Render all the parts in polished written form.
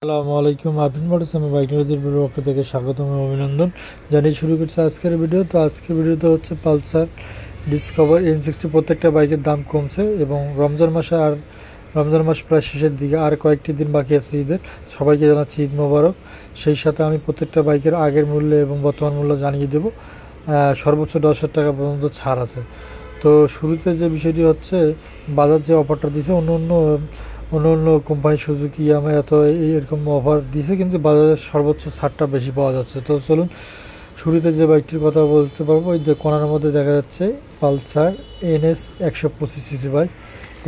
আসসালামু আলাইকুম। আরফিন মোটরস আমি বাইক নিউজের পক্ষ থেকে স্বাগতম এবং অভিনন্দন জানিয়ে শুরু করছি আজকের ভিডিও। তো আজকের ভিডিওতে হচ্ছে পালসার ডিসকভার N60 প্রত্যেকটা বাইকের দাম কমছে এবং রমজান মাস প্রায় শেষের দিকে, আর কয়েকটি দিন বাকি আছে ঈদের। সবাইকে জানাচ্ছি ঈদ মোবারক। সেই সাথে আমি প্রত্যেকটা বাইকের আগের মূল্য এবং বর্তমান মূল্য জানিয়ে দেবো। সর্বোচ্চ 10,000 টাকা পর্যন্ত ছাড় আছে। তো শুরুতে যে বিষয়টি হচ্ছে, বাজার যে অফারটা দিছে অন্য কোম্পানি সুজুকি ইয়ামাহা এত এরকম অফার দিছে, কিন্তু বাজারের সর্বোচ্চ ছাড়টা বেশি পাওয়া যাচ্ছে। তো চলুন শুরুতে যে বাইকটির কথা বলতে পারবো, এই কোনার মধ্যে দেখা যাচ্ছে পালসার NS 125cc বাইক।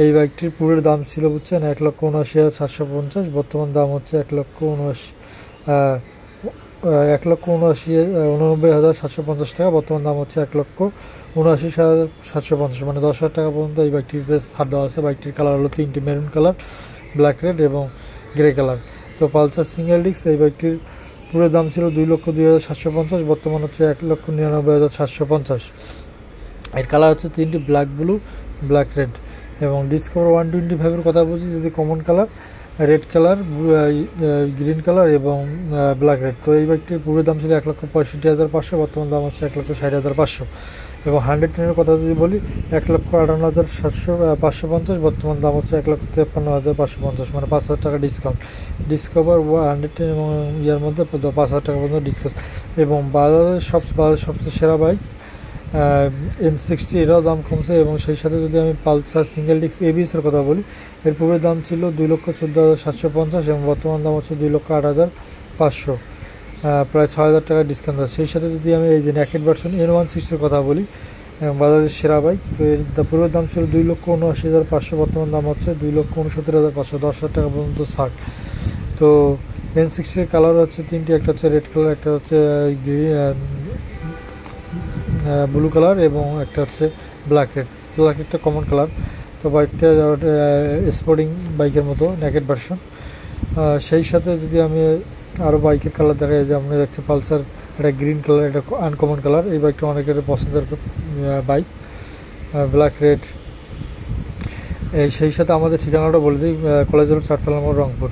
এই বাইকটির পুরোর দাম ছিল বুঝছেন 1,79,750। বর্তমান দাম হচ্ছে 1,79,750 টাকা। বর্তমান দাম হচ্ছে 1,79,750, মানে 10,000 টাকা পর্যন্ত এই বাইকটিতে ছাড় দেওয়া আছে। বাইকটির কালার হলো তিনটি, মেরুন কালার, ব্ল্যাক রেড এবং গ্রে কালার। তো পালসার সিঙ্গেল ডিস্ক এই বাইকটির পুরো দাম ছিল 2,02,750। বর্তমান হচ্ছে 1,99,750। এর কালার হচ্ছে তিনটি, ব্ল্যাক, ব্লু, ব্ল্যাক রেড। এবং ডিসকভার 125-এর কথা বলছি, যদি common colour, red colour, green colour এবং ব্ল্যাক রেড। তো এই বাইকটির পুরো দাম ছিল 1,65,500। বর্তমান দাম হচ্ছে 1,60,500। এবং 110-এর কথা যদি বলি, 1,58,550। বর্তমান দাম হচ্ছে 1,53,550, মানে 5,000 টাকা ডিসকাউন্ট। ডিসকভার 110 এবং ইয়ার মধ্যে 5,000 টাকা পর্যন্ত ডিসকাউন্ট। এবং বাজারের সবচেয়ে সেরা বাইক N60, এটাও দাম কমছে। এবং সেই সাথে যদি আমি পালসার সিঙ্গেল ডিস্ক ABS-এর কথা বলি, এর পূর্বের দাম ছিল 2,14,750 এবং বর্তমান দাম হচ্ছে 2,08,500, প্রায় 6,000 টাকা ডিসকাউন্ট আছে। সেই সাথে যদি আমি এই যে নেকেড ভার্সন N160-এর কথা বলি, বাজারের সেরা বাইক, তো এর পূর্বের দাম ছিল 2,79,500। বর্তমান দাম হচ্ছে 2,69,500, 10,000 টাকা পর্যন্ত ছাড়। তো N60-এর কালার হচ্ছে তিনটি, একটা হচ্ছে রেড কালার, একটা হচ্ছে ব্লু কালার এবং একটা হচ্ছে ব্ল্যাক রেডটা কমন কালার। তো বাইকটা স্পোর্টিং বাইকের মতো নেকেড ভার্সন। সেই সাথে যদি আমি আরও বাইকের কালার দেখা যায়, যে আপনি দেখছে পালসার, এটা গ্রিন কালার, এটা আনকমন কালার। এই বাইকটা অনেকের পছন্দের বাইক, ব্ল্যাক রেড। সেই সাথে আমাদের ঠিকানাটা বলে দিই, কলেজ রোড, 4 নম্বর, রংপুর।